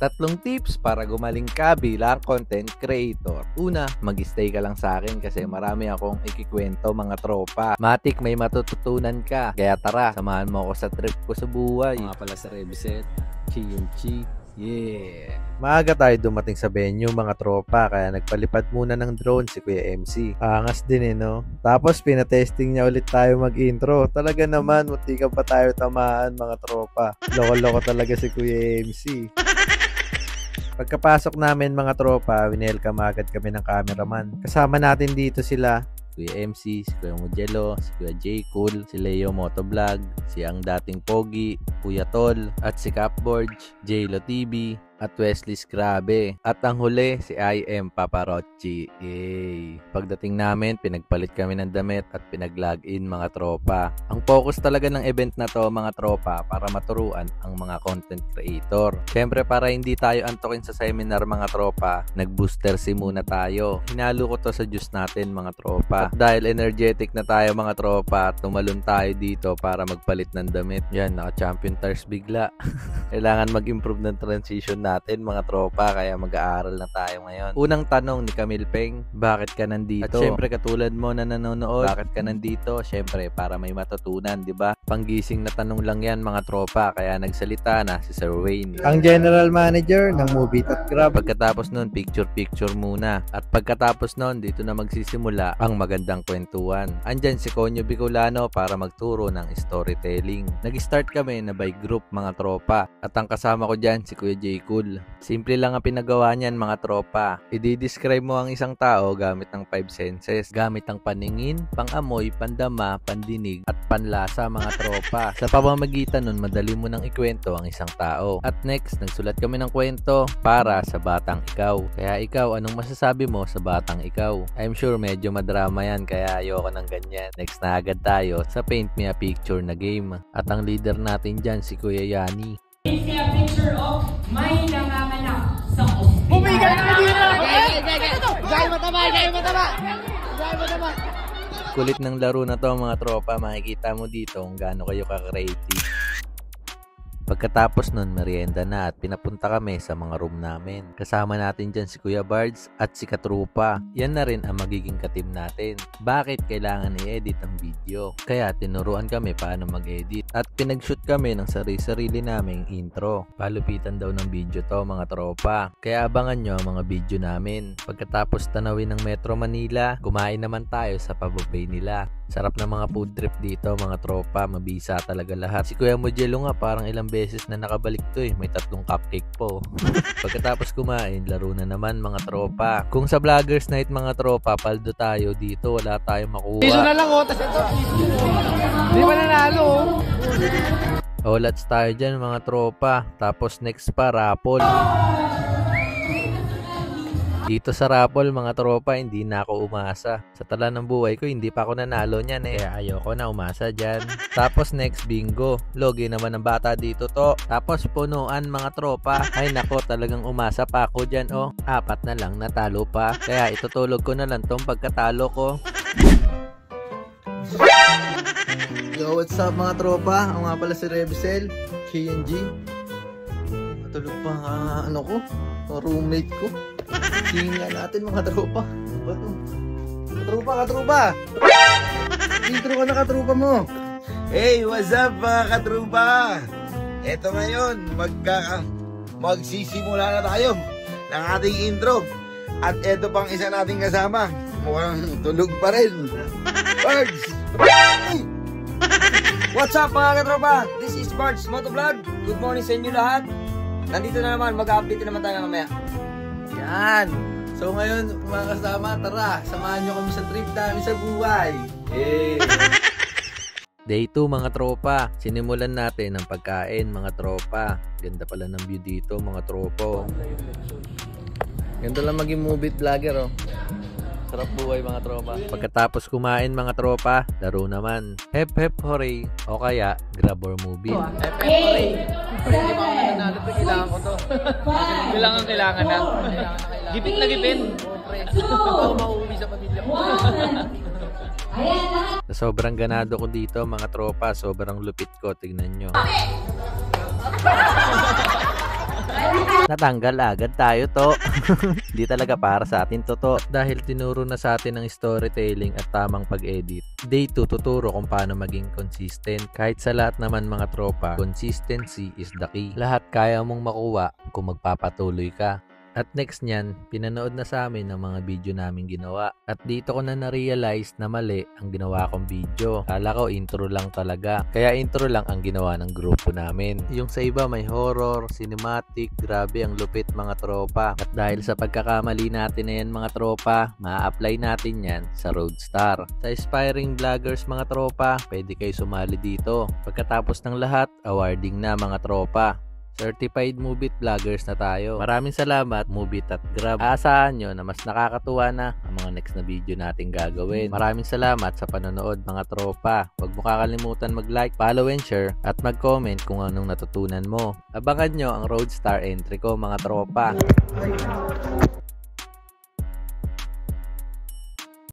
Tatlong tips para gumaling ka bilang content creator. Una, mag-stay ka lang sa akin kasi marami akong ikikwento mga tropa. Matik may matututunan ka. Kaya tara, samahan mo ako sa trip ko sa buhay. Mga pala sa Reviset, Chi. Yeah! Maaga tayo dumating sa venue mga tropa kaya nagpalipad muna ng drone si Kuya MC. Angas din no? Tapos pinatesting niya ulit tayo mag-intro. Talaga naman, munti ka pa tayo tamaan mga tropa. Loko-loko talaga si Kuya MC. Pagkapasok namin mga tropa, winelcome agad kami ng cameraman. Kasama natin dito sila Kuya MC, si Kuya Mugello, si Kuya J. Cool, si Leo Motovlog, si ang dating Pogi, Kuya Tol, at si Capborg, J. Lo TV, at Wesley's Grabe. At ang huli, si I.M. Paparocci. Yay! Pagdating namin, pinagpalit kami ng damit at pinag-login mga tropa. Ang focus talaga ng event na to mga tropa para maturuan ang mga content creator. Siyempre para hindi tayo antokin sa seminar mga tropa, nag-booster si muna tayo. Hinalo ko to sa juice natin mga tropa. At dahil energetic na tayo mga tropa, tumalon tayo dito para magpalit ng damit. Yan, naka-champion tires bigla. Kailangan mag-improve ng transition natin mga tropa kaya mag-aaral na tayo ngayon. Unang tanong ni Camille Peng, bakit ka nandito? At syempre katulad mo na nanonood, bakit ka nandito? Syempre para may matutunan, di ba? Panggising na tanong lang yan mga tropa kaya nagsalita na si Sir Wayne, ang general manager ng Movie at Grab. Pagkatapos nun, picture muna. At pagkatapos nun, dito na magsisimula ang magandang kwentuhan. Andyan si Konyo Bicolano para magturo ng storytelling. Nag-start kami na by group mga tropa. At ang kasama ko dyan si Kuya J. Cool. Simple lang ang pinagawa niyan mga tropa. I-describe mo ang isang tao gamit ng 5 senses. Gamit ang paningin, pangamoy, pandama, pandinig, at panlasa mga tropa. Sa pamamagitan nun, madali mo nang ikwento ang isang tao. At next, nagsulat kami ng kwento para sa batang ikaw. Kaya ikaw, anong masasabi mo sa batang ikaw? I'm sure medyo madrama yan kaya ayoko ng ganyan. Next na agad tayo sa Paint Me a Picture na game. At ang leader natin dyan si Kuya Yani. Paint me a picture of may nanganganak sa ospital. Bumigay ka dito! Gaya mataba! Kulit ng laro na to mga tropa, makikita mo dito kung gaano kayo ka-creative. Pagkatapos nun, merienda na at pinapunta kami sa mga room namin. Kasama natin dyan si Kuya Bards at si Katrupa. Yan na rin ang magiging ka-team natin. Bakit kailangan i-edit ang video? Kaya tinuruan kami paano mag-edit. At pinag-shoot kami ng sarili naming intro. Palupitan daw ng video to mga tropa. Kaya abangan nyo ang mga video namin. Pagkatapos tanawin ng Metro Manila, kumain naman tayo sa pababay nila. Sarap na mga food trip dito mga tropa, mabisa talaga lahat. Si Kuya Mugello nga parang ilang beses na nakabalik to may 3 cupcake po. Pagkatapos kumain, laro na naman mga tropa. Kung sa Vloggers Night mga tropa, paldo tayo dito, wala tayong makuha. Piso na lang tas ito. Di ba nanalo? Olats tayo dyan mga tropa. Tapos next pa, raffle. Dito sa raffle mga tropa, hindi na ako umasa. Sa tala ng buhay ko, hindi pa ako nanalo niyan Kaya ayoko na umasa dyan. Tapos next, bingo. Logi naman ng bata dito to. Tapos punuan mga tropa. Ay nako, talagang umasa pa ako dyan 4 na lang, natalo pa. Kaya itutulog ko na lang tong pagkatalo ko. Yo, what's up mga tropa? Ako nga pala si Rebisel, KNG. Matulog pa roommate ko. Tingnan natin mga tropa. Katrupa! Intro ka na katrupa mo. Hey, what's up mga katrupa? Eto ngayon, magsisimula na tayo ng ating intro. At eto pang isa nating kasama. Mukhang tulog pa rin. Bards! What's up mga katropa? This is Bards Motovlog. Good morning sa inyo lahat. Nandito na naman, mag-update naman tayo mamaya. Yan! So ngayon mga kasama, tara, samahan nyo kami sa trip namin sa buhay. Day 2 mga tropa, sinimulan natin ang pagkain mga tropa. Ganda pala ng view dito mga tropa. Ganda lang maging movie vlogger Sarap buhay mga tropa. Pagkatapos kumain mga tropa, laro naman. Hep hep hooray o kaya grab or movie. Hep hep hooray. Hindi pa ako nanalo, kailangan ko to. Kailangan na. Gipit na gipit. Ako mauwi sa pamilya ko. Na sobrang ganado ko dito mga tropa, sobrang lupit ko, tignan nyo. Natanggal agad tayo to. Hindi talaga para sa atin to. At dahil tinuro na sa atin ng storytelling at tamang pag-edit, day 2 tuturo kung paano maging consistent. Kahit sa lahat naman mga tropa, consistency is the key. Lahat kaya mong makuha kung magpapatuloy ka. At next niyan, pinanood na sa amin ng mga video namin ginawa. At dito ko na na-realize na mali ang ginawa kong video. Kala ko intro lang talaga. Kaya intro lang ang ginawa ng grupo namin. Yung sa iba may horror, cinematic, grabe ang lupit mga tropa. At dahil sa pagkakamali natin na yan mga tropa, ma-apply natin yan sa Roadstar. Sa aspiring vloggers mga tropa, pwede kayo sumali dito. Pagkatapos ng lahat, awarding na mga tropa. Certified Movie Vloggers na tayo. Maraming salamat, Movie at Grab. Aasahan nyo na mas nakakatuwa na ang mga next na video natin gagawin. Maraming salamat sa panonood mga tropa. Huwag mo kakalimutan mag-like, follow and share at mag-comment kung anong natutunan mo. Abangan nyo ang Roadstar entry ko mga tropa.